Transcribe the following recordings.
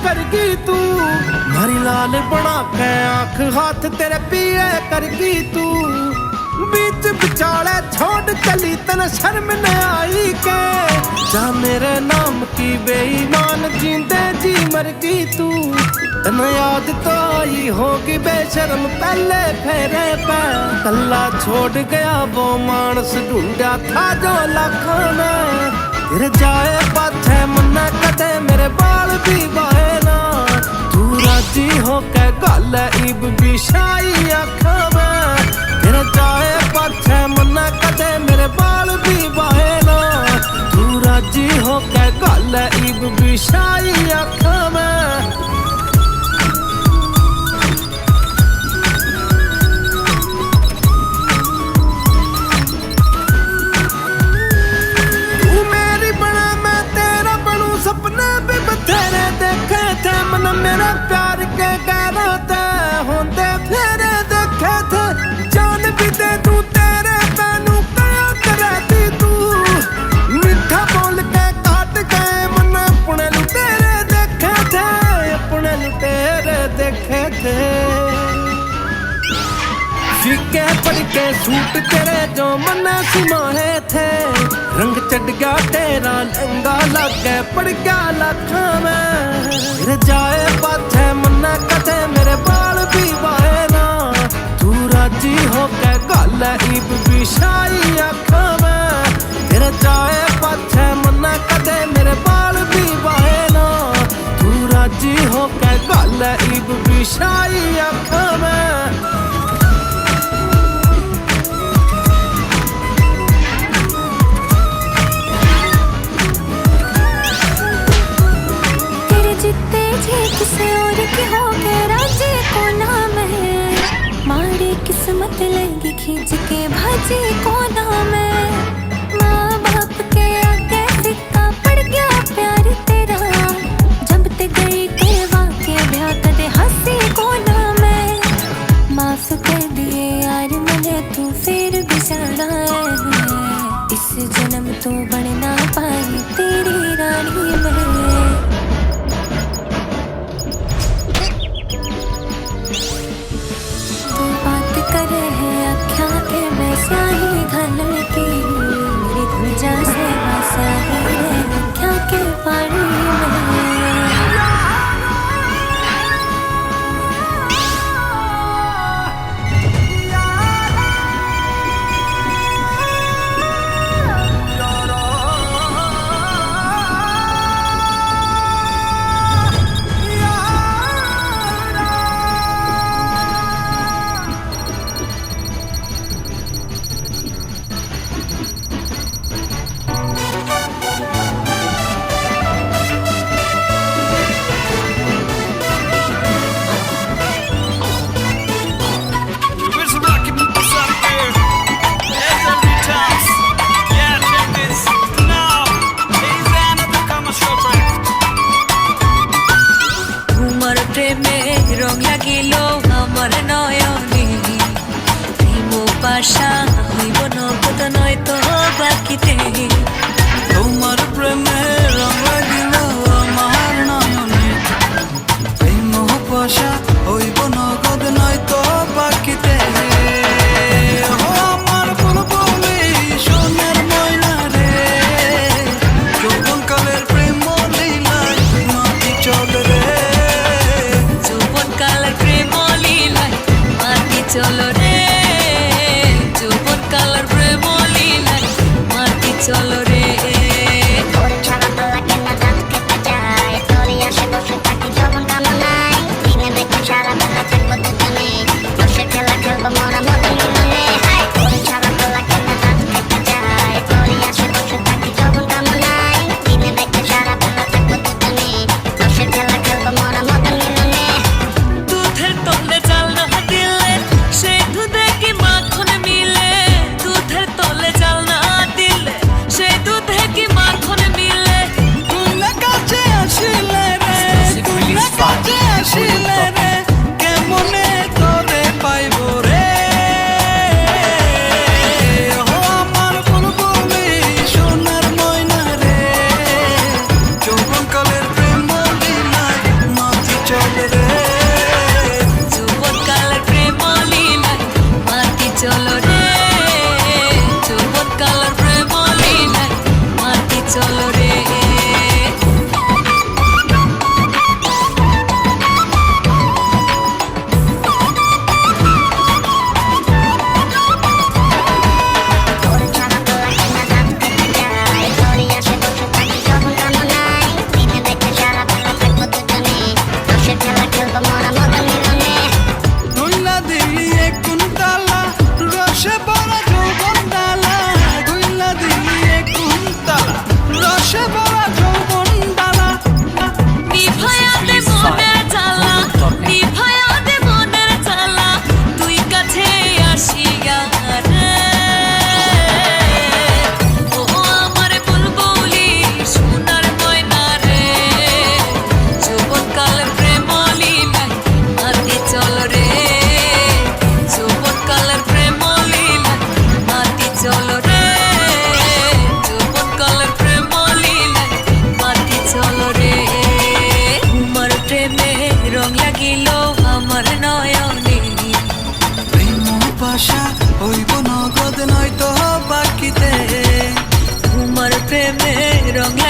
करगी तू, मारी लाल बना के आंख हाथ तेरे पीले करगी तू। बीच बिचाले छोड़ चली तन शर्म न आई के, जा मेरे नाम की बेईमान जींदे जी मरगी तू। तन याद तो आई होगी बेशर्म पहले फेरे पे, कल्ला छोड़ गया वो मानस ढूंढा था जो लाखों में। फिर जाए पाछे मन्ना कदे मेरे बाल भी बाहे ना, तू राजी हो के गल इब भी शाई आखा में। फिर जाए पाछे मन्ना कदे मेरे बाल भी बाहे ना, तू राजी हो के गल इब भी शाई आखा में। मेरा प्यार के गाना ते होंदे फेरे देखे थे, जान भी दे दूं तेरे तैनू क्या करती तू। मीठा बोल के काट गए मन अपने लुटेरे देखे थे, अपने लुटेरे देखे थे। फीके पड़ के सूट तेरे जो मन सिमाहे थे, रंग चढ़ गया तेरा लहंगा लग गए पड़ गया लाखा में। फिर जाए पाछे मन्ना कदे मेरे बाल भी बाहे ना, तू राजी हो के गल इब भी शाई आखा में। फिर जाए पाछे मन्ना कदे मेरे बाल भी बाहे ना, तू राजी हो के गल इब भी शाई आखा में। किसी और की हो के राजी को नाम है, मारी किस्मत लगी खींच के भाजी को नाम है। माँ बाप के आगे सिक्का पड़ गया प्यार तेरा, जब ते गई कहवा के ब्याह कदे हंसी को नाम है। माफ कर दिए यार मुझे तू फिर भी जाना है, इस जन्म तो बन ना पाई तेरी रानी में। करे है अख्या के मैं स्याही घालन की, मेरी धुजा से स्याही है अख्या के पानी में। রং লাগিল আমার নয়নে, প্রেম পাশা হইব নগদ নয়তো বাকিতে। তোমার প্রেমে রং লাগিল আমার নয়নে, প্রেম পাশা হইব নগদ নয়তো বাকিতে। আমার বুলবুলি সোনার ময়না রে, যৌবন কালের প্রেম লীলায় মাটি চল রে। চলো রে যৌবন কালার প্রেম লীলায় মাটি চলো রে।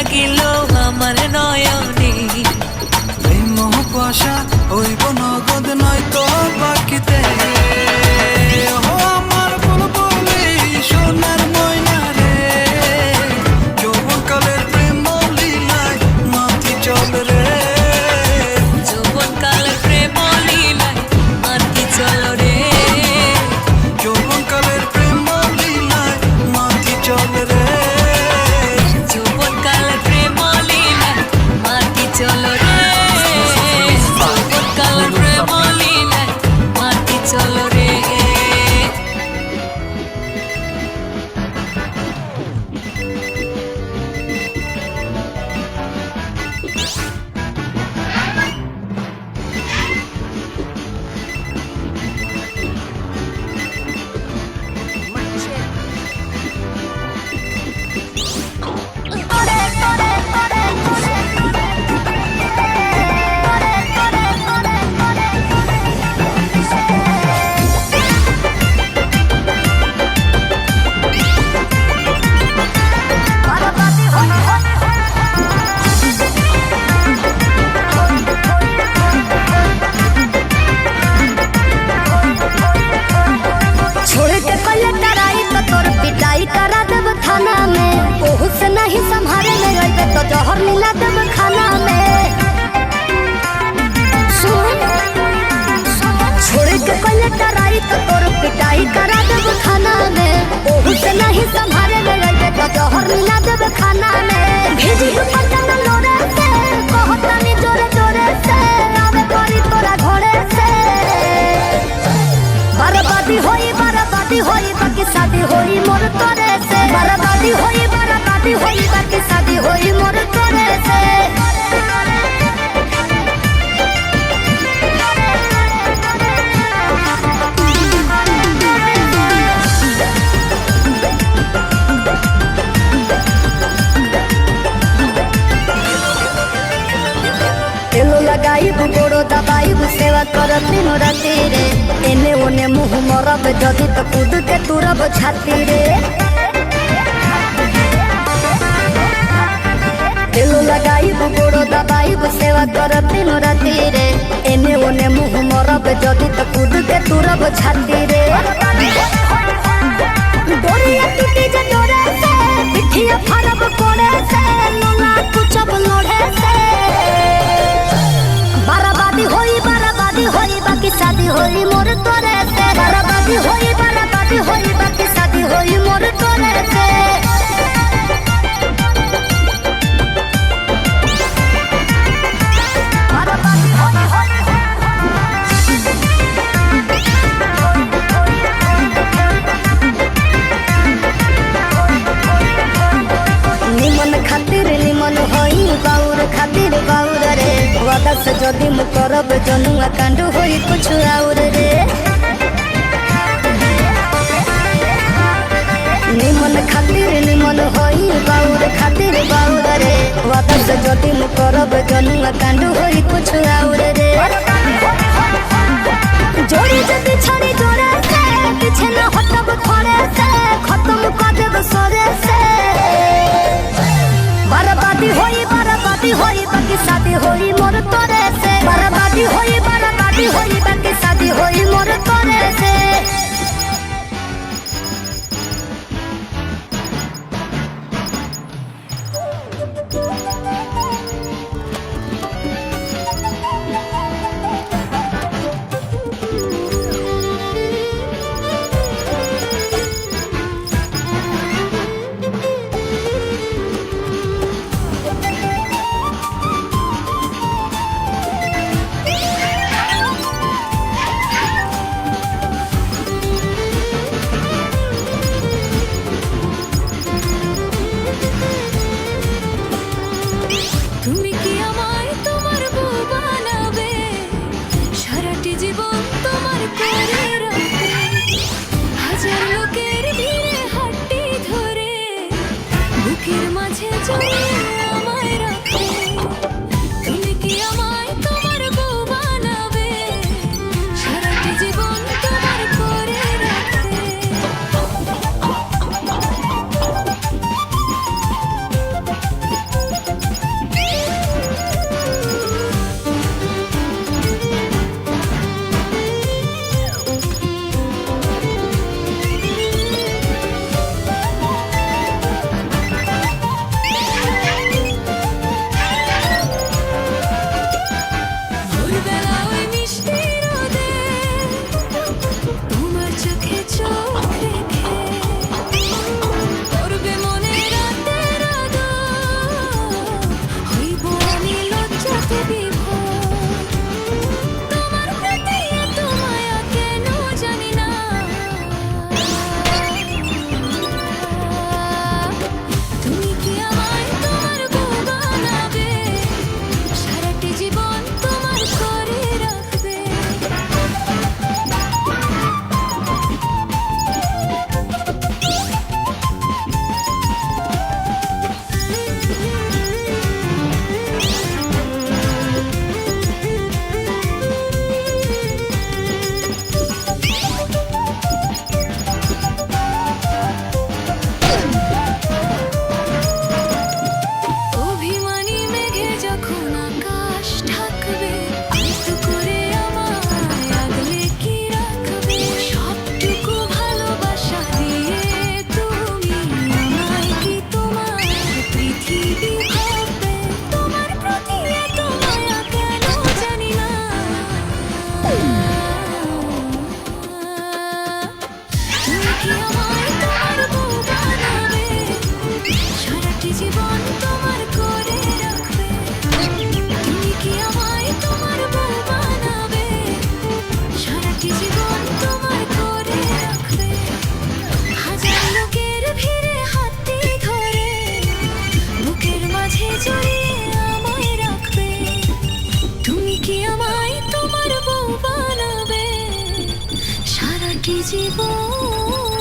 লাগিল আমার নয়নে। এই মোহপাশা হইব নগদ নয়তো বাকিতে। ও আমার বুলবুলি সোনার ময়না রে, যৌবনকালের প্রেম লীলায় মাতি চল রে। যৌবনকালের প্রেম লীলায় মাতি চল রে। যৌবনকালের প্রেম লীলায় মাতি চল রে। যৌবনকালের প্রেম লীলায় মাতি চল রে। যৌবনকালের প্রেম লীলায় মাতি চল রে। छोड़ के कल टराई तो तोर पिटाई करा देब थाना में। ओहू से नहीं संभाले ले अइबे तो जहर मिला देब खाना में। सुन छोड़ के कल टराई तो तोर पिटाई करा देब थाना में। ओहू से नहीं संभाले ले अइबे तो जहर मिला देब खाना में। भेजी पटन लोरे से कहतनी जोरे जोरे से आवे करी तोरा घोड़े से। बर्बादी होई बाकी शादी होई मोर तोरे से। बर्बादी होई बाकी शादी होई मोर तोरे से। तेलो लगाइब गोड़ो दबाइब सेवा करब दिनो राति रे। एने ओने मुँह मरब जदि तो कूद के तुरब छाती रे। तेलो लगाइब गोड़ो दबाइब सेवा करब दिनो राति रे। एने ओने मुँह मरब जदि तो कूद के तुरब छाती रे। डोरिया टूटी जे डोरे से पिठिया फरब कोड़े से लोला कुचब लोढ़े से। बर्बादी होई बाकी शादी होई मोर तोरे से। बर्बादी होई बाकी शादी होई मोर तोरे से। निमन खातिर निमन होई बाउर खातिर बाउर रे। वादा से जदि मु करब जनुआ कांड होई कुछ और रे। निमन खातिर निमन होई बाउर खातिर बाउर रे। वादा से जदि मु करब जनुआ कांड होई कुछ और रे। जोड़ी जदि छड़ी जोड़े से पीछे न हटब खोड़े से। खत्म कर देब सोरे से। बर्बादी होई बाकी शादी होई मोर तोरे से। बर्बादी होई बाकी शादी होई मोर तोरे से। সারাটি জীবন তোমায় করে রাখবে হাজার লোকের ভিড়ে হাতটি ধরে বুকের মাঝে জড়িয়ে আমায় রাখবে তুমি কি আমায় তোমার বউ বানাবে সারাটি জীবন